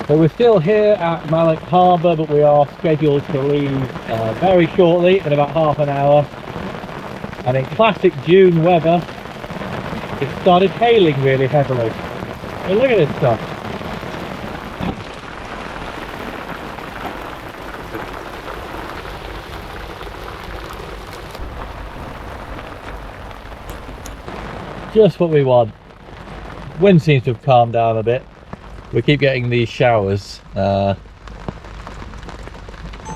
So we're still here at Mallaig Harbour, but we are scheduled to leave very shortly, in about half an hour. And in classic June weather, it started hailing really heavily. But look at this stuff. Just what we want. Wind seems to have calmed down a bit. We keep getting these showers, but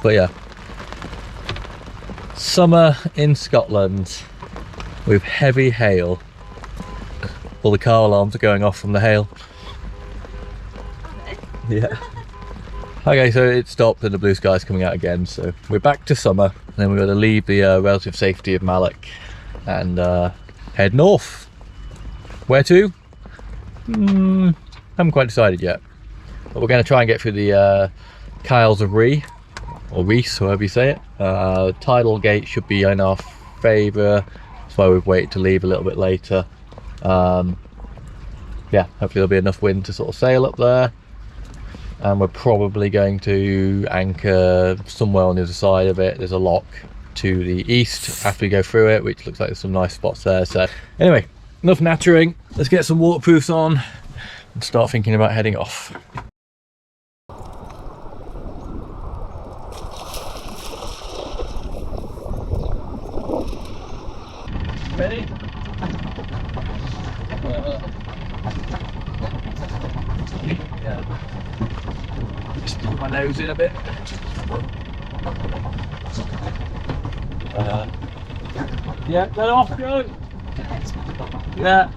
yeah, summer in Scotland with heavy hail. All the car alarms are going off from the hail. Yeah. Okay, so it stopped and the blue sky's coming out again, so we're back to summer. And then we're going to leave the relative safety of Mallaig and head north. Where to? Haven't quite decided yet, but we're going to try and get through the Kyles of Rhea, or Reese, however you say it. Tidal gate should be in our favour, that's why we've waited to leave a little bit later. Yeah, hopefully there'll be enough wind to sort of sail up there, and we're probably going to anchor somewhere on the other side of it. There's a lock to the east after we go through it, which looks like there's some nice spots there. So anyway, enough nattering, let's get some waterproofs on and start thinking about heading off. Ready? Yeah. Just put my nose in a bit. Yeah, let off, go. Yeah.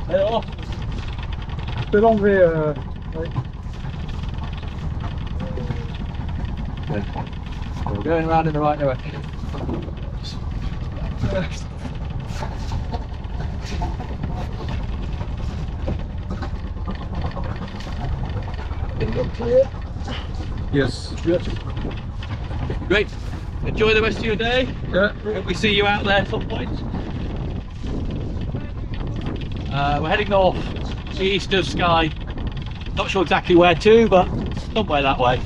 Let off. Bit on there, right. Good. We're going around in the right direction. Clear. Yes. Yes. Great. Enjoy the rest of your day. Yeah. Hope we see you out there at some point. We're heading north, east of Skye. Not sure exactly where to, but somewhere that way.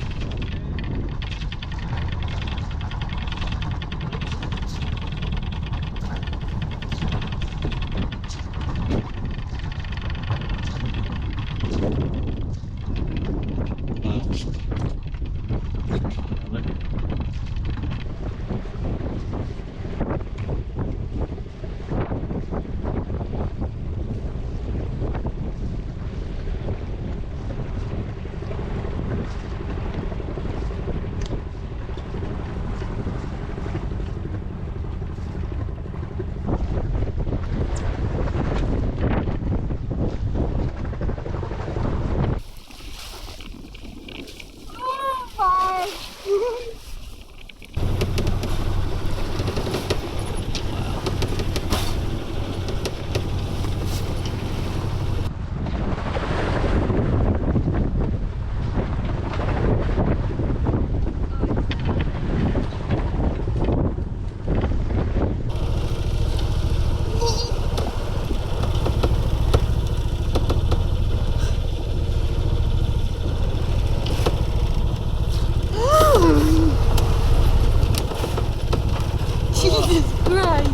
Jesus Christ!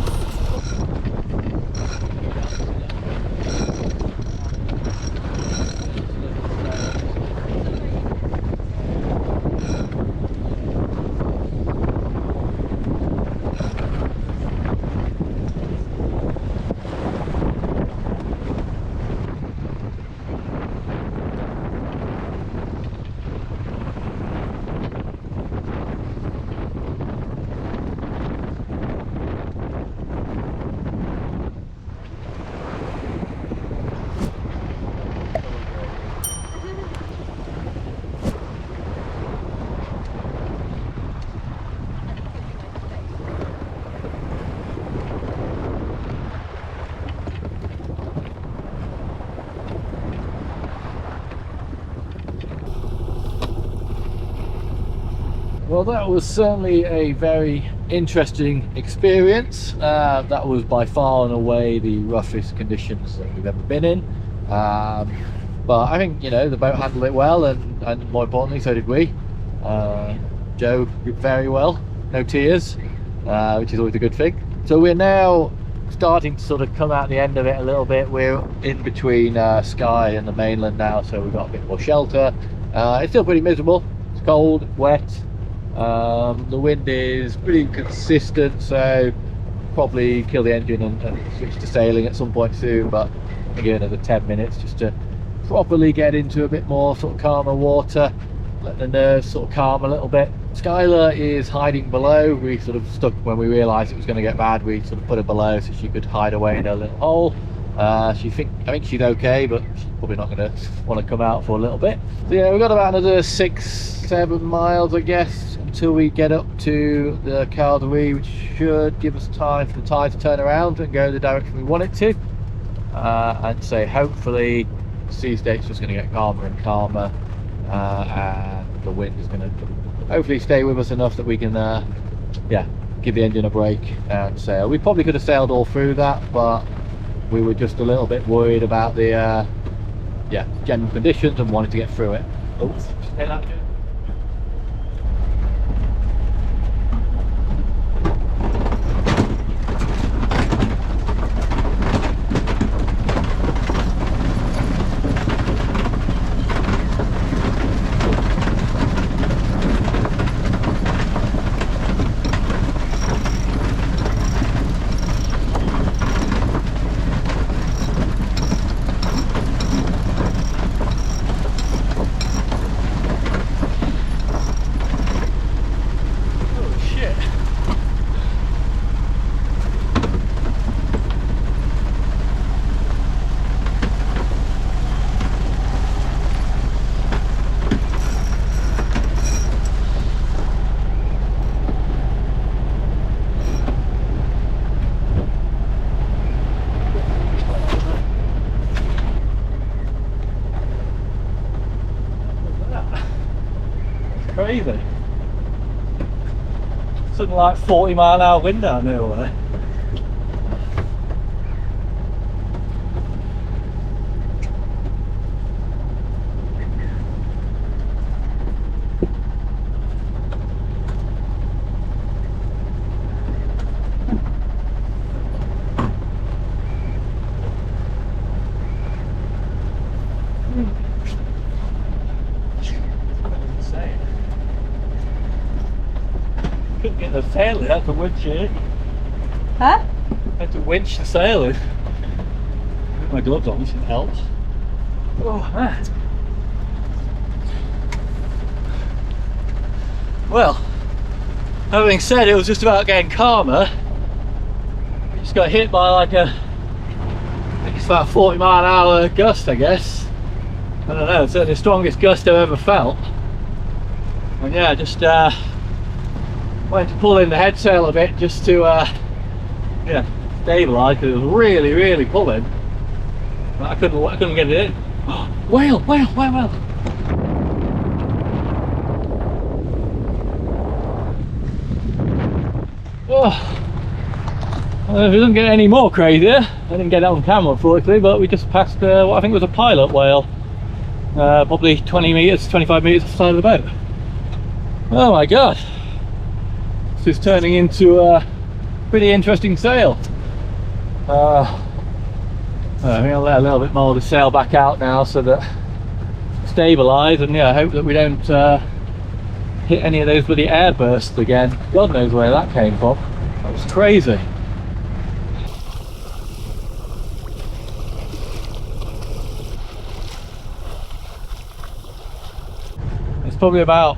Well, that was certainly a very interesting experience. That was by far and away the roughest conditions that we've ever been in. But I think, you know, the boat handled it well, and more importantly, so did we. Joe did very well, no tears, which is always a good thing. So we're now starting to sort of come out the end of it a little bit. We're in between Skye and the mainland now, so we've got a bit more shelter. It's still pretty miserable. It's cold, wet. The wind is pretty consistent, so probably kill the engine and switch to sailing at some point soon, but again another 10 minutes just to properly get into a bit more sort of calmer water, let the nerves sort of calm a little bit. Skylar is hiding below. We sort of stuck when we realized it was going to get bad. We sort of put her below so she could hide away in her little hole. I think she's okay, but she's probably not going to want to come out for a little bit. So yeah, we've got about another 6-7 miles, I guess, until we get up to the Kyles of Rhea, which should give us time for the tide to turn around and go the direction we want it to. And so hopefully the sea state's just going to get calmer and calmer, and the wind is going to hopefully stay with us enough that we can yeah, give the engine a break and sail. We probably could have sailed all through that, but we were just a little bit worried about the yeah, general conditions and wanted to get through it. Oops, say that again. Crazy. Something like 40-mile-an-hour wind down there over there. Couldn't get the sail in, had to winch it. Huh? Had to winch the sail in. Put my gloves on, which helps. Oh man. Well, having said it was just about getting calmer, we just got hit by like I think it's about 40-mile-an-hour gust, I guess. I don't know, it's certainly the strongest gust I've ever felt. And yeah, just went to pull in the head sail a bit just to yeah, stabilise, because it was really pulling. But I couldn't get it in. Oh, whale. Oh, it doesn't get any more crazier. I didn't get it on camera unfortunately, but we just passed what I think was a pilot whale, probably 20 metres, 25 metres off the side of the boat. Oh my god. This is turning into a pretty interesting sail. I think I'll let a little bit more of the sail back out now so that stabilise, and yeah, I hope that we don't hit any of those bloody air bursts again. God knows where that came from. That was crazy. It's probably about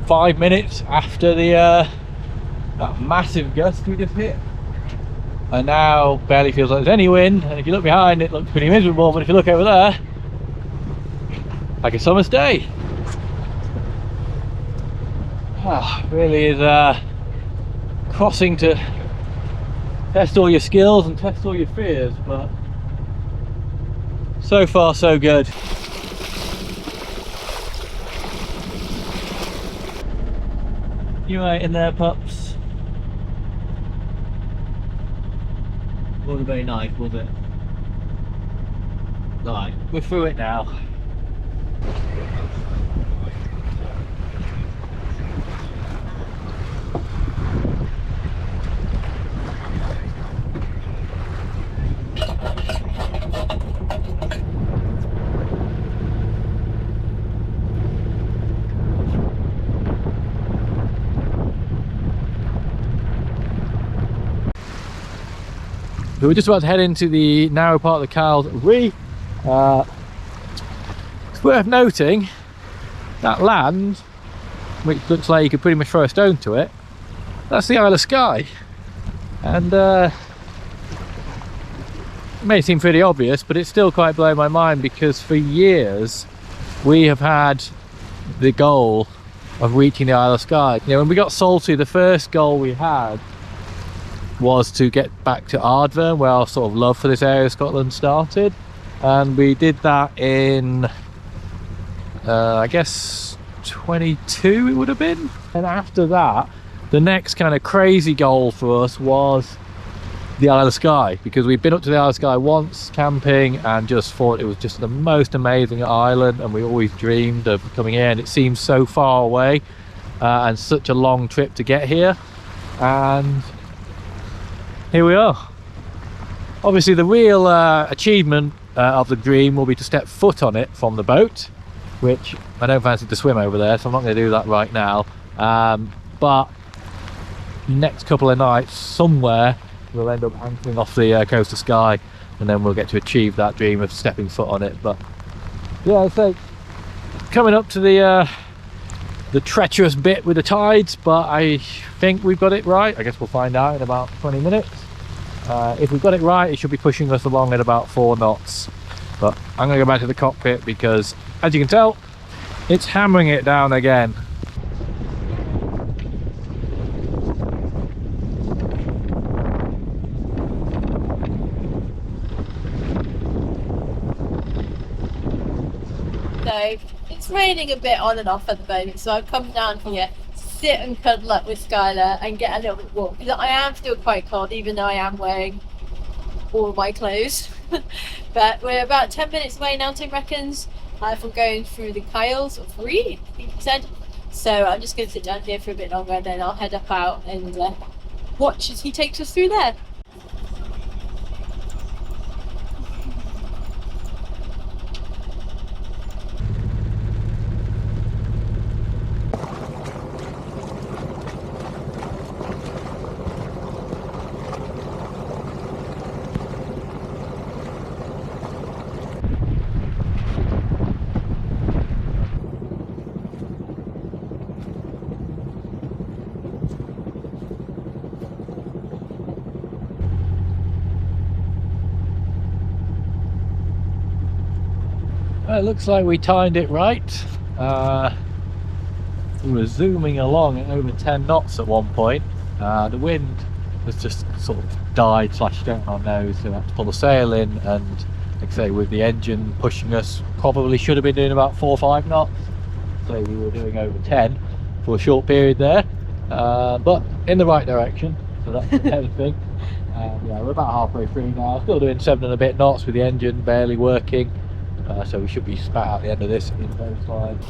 5 minutes after the that massive gust we just hit, and now barely feels like there's any wind, and if you look behind it looks pretty miserable, but if you look over there, like a summer's day. Really is crossing to test all your skills and test all your fears, but so far so good. You right in there, pups? Wasn't very nice, was it? Right, we're through it now. So we're just about to head into the narrow part of the Kyles of Rhea. It's worth noting that land, which looks like you could pretty much throw a stone to it, that's the Isle of Skye. And it may seem pretty obvious, but it's still quite blowing my mind, because for years we have had the goal of reaching the Isle of Skye. You know, when we got salty, the first goal we had was to get back to Ardvern, where our sort of love for this area of Scotland started, and we did that in I guess 22 it would have been. And after that, the next kind of crazy goal for us was the Isle of Skye, because we've been up to the Isle of Skye once camping and just thought it was just the most amazing island, and we always dreamed of coming here. It seems so far away and such a long trip to get here, and here we are. Obviously the real achievement of the dream will be to step foot on it from the boat, which I don't fancy to swim over there, so I'm not going to do that right now. But next couple of nights somewhere we'll end up anchoring off the coast of Skye, and then we'll get to achieve that dream of stepping foot on it. But yeah, so coming up to the treacherous bit with the tides, but I think we've got it right. I guess we'll find out in about 20 minutes. If we've got it right, it should be pushing us along at about 4 knots. But I'm going to go back to the cockpit because, as you can tell, it's hammering it down again. So it's raining a bit on and off at the moment, so I've come down here to sit and cuddle up with Skylar and get a little bit warm, because I am still quite cold even though I am wearing all my clothes. But we're about 10 minutes away now, Tim reckons, from going through the Kyles of Rhea, I think he said. So I'm just going to sit down here for a bit longer, and then I'll head up out and watch as he takes us through there. Well, it looks like we timed it right. We were zooming along at over 10 knots at one point. The wind has just sort of died / down our nose, so we had to pull the sail in, and like I say, with the engine pushing us, probably should have been doing about 4 or 5 knots. So we were doing over 10 for a short period there, but in the right direction, so that's the main thing. Yeah, we're about halfway through now, still doing 7 and a bit knots with the engine barely working. So we should be spat out the end of this in no time.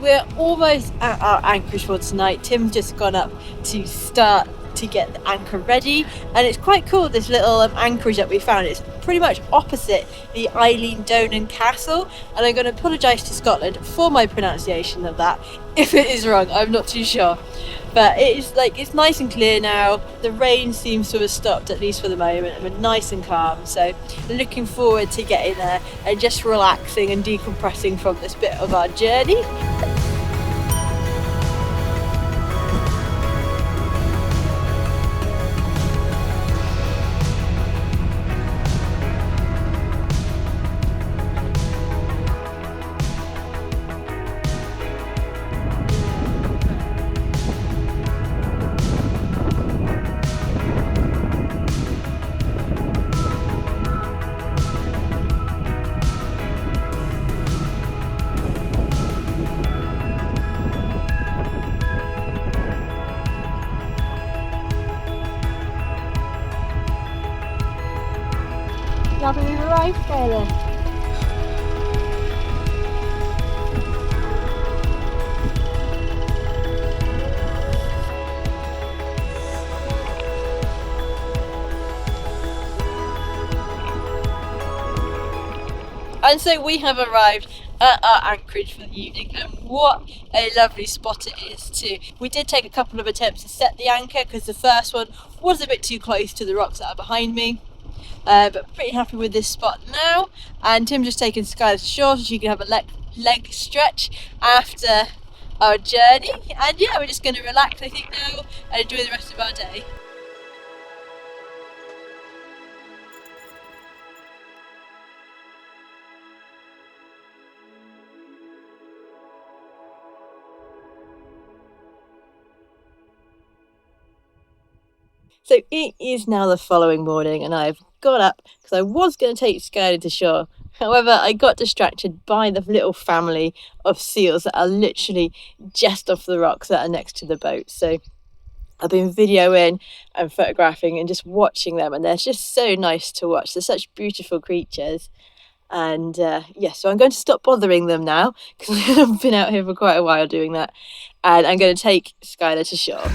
we're almost at our anchorage for tonight. Tim's just gone up to start to get the anchor ready, and it's quite cool, this little anchorage that we found. It's pretty much opposite the Eilean Donan Castle, and I'm going to apologise to Scotland for my pronunciation of that. If it is wrong, I'm not too sure, but it's nice and clear now. The rain seems to have stopped, at least for the moment, and we're nice and calm, so looking forward to getting there and just relaxing and decompressing from this bit of our journey. Now that we've arrived, Taylor. And so we have arrived at our anchorage for the evening, and what a lovely spot it is too. We did take a couple of attempts to set the anchor because the first one was a bit too close to the rocks that are behind me. But pretty happy with this spot now, and Tim just taken Sky to shore so she can have a leg stretch after our journey, and yeah, we're just going to relax I think now and enjoy the rest of our day. So it is now the following morning, and I've got up because I was going to take Skylar to shore. However, I got distracted by the little family of seals that are literally just off the rocks that are next to the boat. So I've been videoing and photographing and just watching them, and they're just so nice to watch. They're such beautiful creatures. And yeah, so I'm going to stop bothering them now because I've been out here for quite a while doing that. And I'm going to take Skylar to shore.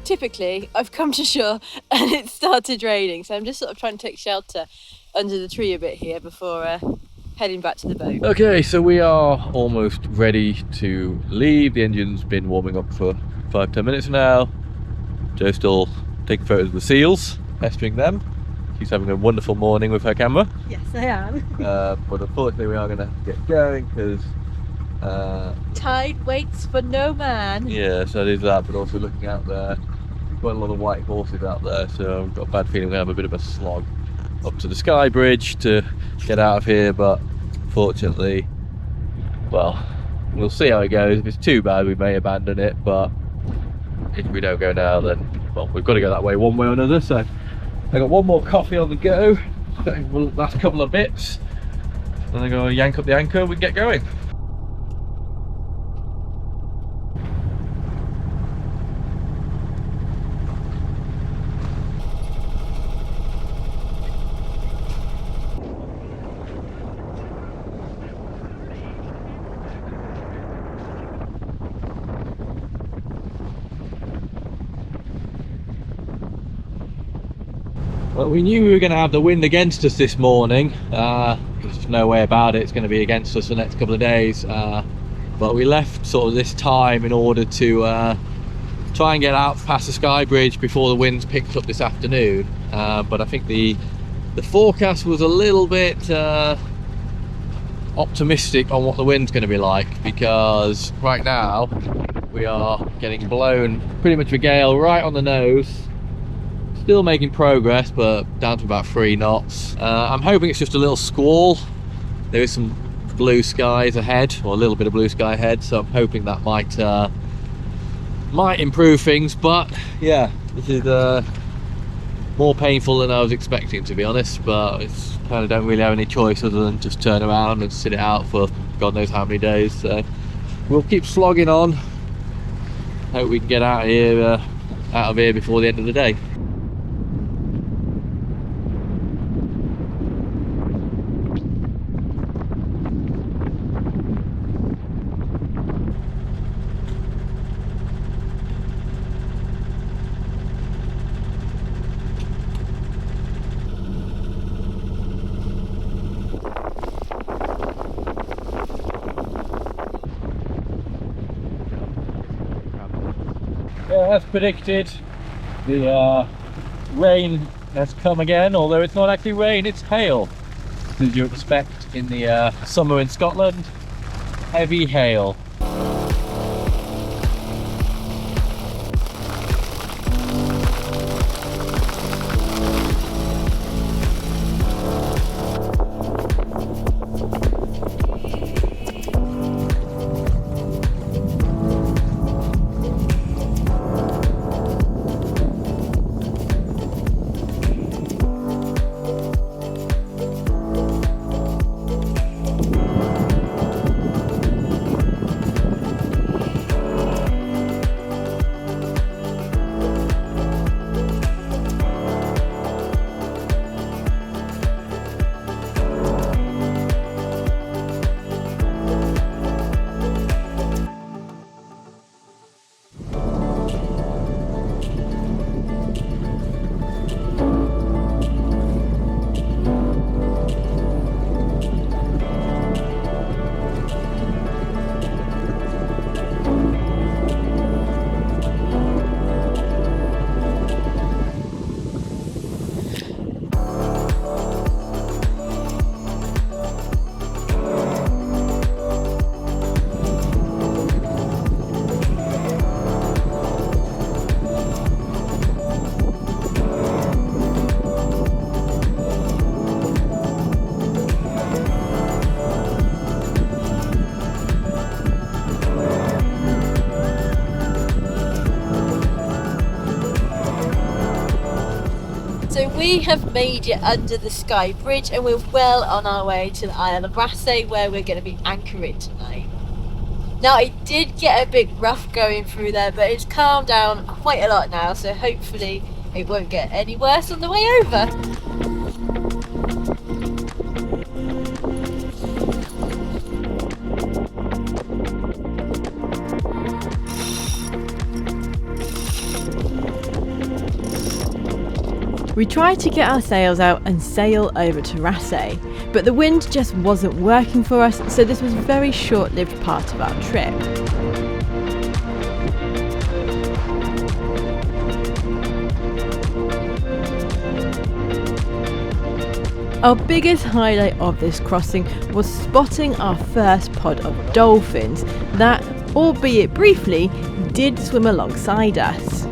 Typically, I've come to shore and it started raining, so I'm just sort of trying to take shelter under the tree a bit here before heading back to the boat. Okay, so we are almost ready to leave. The engine's been warming up for 5-10 minutes now. Jo's still taking photos of the seals, pestering them. She's having a wonderful morning with her camera. Yes, I am. But unfortunately we are going to get going because tide waits for no man. yeah, so there's that, but also looking out there, quite a lot of white horses out there, so I've got a bad feeling we're going to have a bit of a slog up to the Skye Bridge to get out of here. But fortunately, well, we'll see how it goes. If it's too bad we may abandon it, but if we don't go now then, well, we've got to go that way one way or another. So I got one more coffee on the go, the last couple of bits, and then go yank up the anchor and we get going. Well, we knew we were going to have the wind against us this morning. There's no way about it. It's going to be against us the next couple of days. but we left sort of this time in order to try and get out past the Skye Bridge before the winds picked up this afternoon. But I think the forecast was a little bit optimistic on what the wind's going to be like, because right now we are getting blown pretty much a gale right on the nose. Still making progress, but down to about 3 knots. I'm hoping it's just a little squall. There is some blue skies ahead, or a little bit of blue sky ahead, so I'm hoping that might improve things. But yeah, this is more painful than I was expecting, to be honest, but it's kind of don't really have any choice other than just turn around and sit it out for God knows how many days. So we'll keep slogging on. Hope we can get out of here before the end of the day. As predicted, the rain has come again, although it's not actually rain, it's hail, as you expect in the summer in Scotland. Heavy hail. So we have made it under the Skye Bridge and we're well on our way to the Isle of Rassay, where we're going to be anchoring tonight. Now it did get a bit rough going through there, but it's calmed down quite a lot now, so hopefully it won't get any worse on the way over. We tried to get our sails out and sail over to Rassay, but the wind just wasn't working for us, so this was a very short-lived part of our trip. Our biggest highlight of this crossing was spotting our first pod of dolphins that, albeit briefly, did swim alongside us.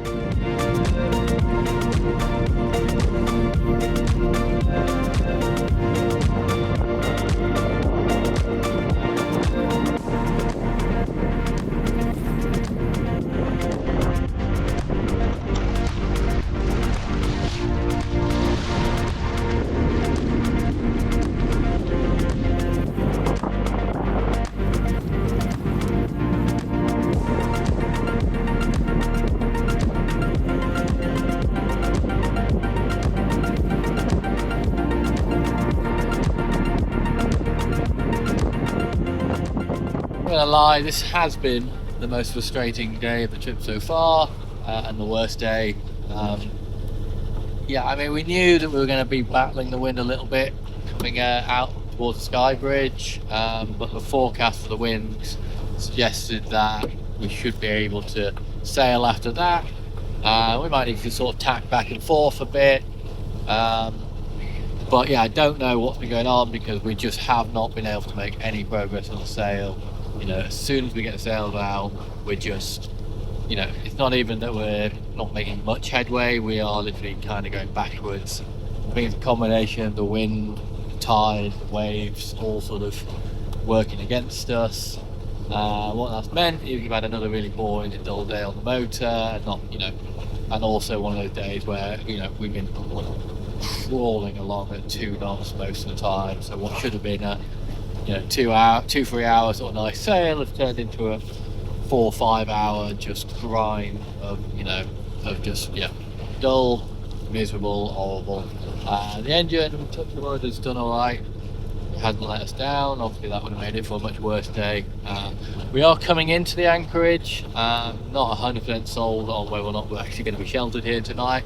I'm not gonna lie, this has been the most frustrating day of the trip so far, and the worst day. Yeah, I mean, we knew that we were going to be battling the wind a little bit coming out towards the Skye Bridge, but the forecast for the winds suggested that we should be able to sail after that. We might need to sort of tack back and forth a bit. But yeah, I don't know what's been going on because we just have not been able to make any progress on the sail. You know, as soon as we get the sails out, we're just, you know, it's not even that we're not making much headway, we are literally kind of going backwards. I think it's a combination of the wind, the tide, the waves, all sort of working against us. What that's meant is we've had another really boring and dull day on the motor, and not, you know, and also one of those days where, you know, we've been crawling along at 2 knots most of the time. So what should have been a, you know, 2-3 hours sort of nice sail has turned into a 4 or 5 hour just grind of, you know, of just, yeah, dull, miserable, horrible. The engine, touch the wood, has done alright. It hasn't let us down. Obviously that would have made it for a much worse day. We are coming into the anchorage. Not 100% sold on whether or not we're actually going to be sheltered here tonight.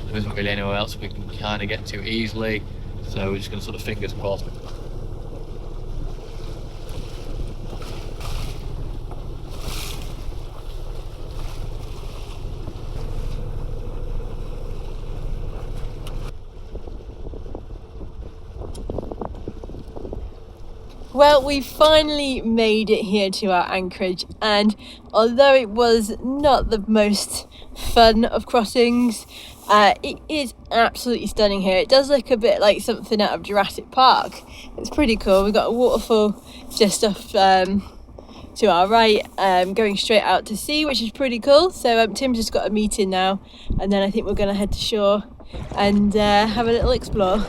There isn't really anywhere else we can kind of get to easily, so we're just going to sort of fingers crossed. Well, we finally made it here to our anchorage, and although it was not the most fun of crossings, it is absolutely stunning here. It does look a bit like something out of Jurassic Park. It's pretty cool. We've got a waterfall just off to our right, going straight out to sea, which is pretty cool. So Tim's just got a meeting now, and then I think we're going to head to shore and have a little explore.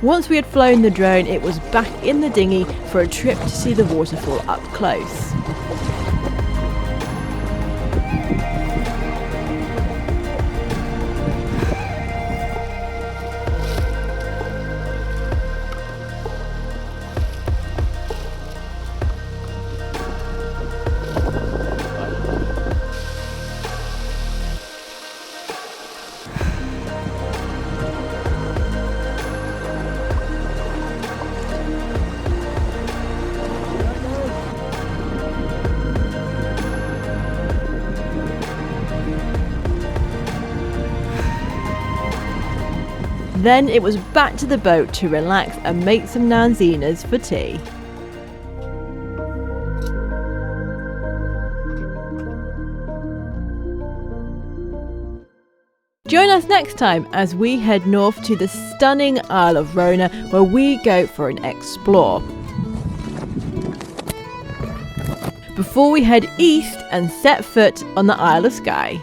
Once we had flown the drone, it was back in the dinghy for a trip to see the waterfall up close. Then it was back to the boat to relax and make some nanzinas for tea. Join us next time as we head north to the stunning Isle of Rona, where we go for an explore. Before we head east and set foot on the Isle of Skye.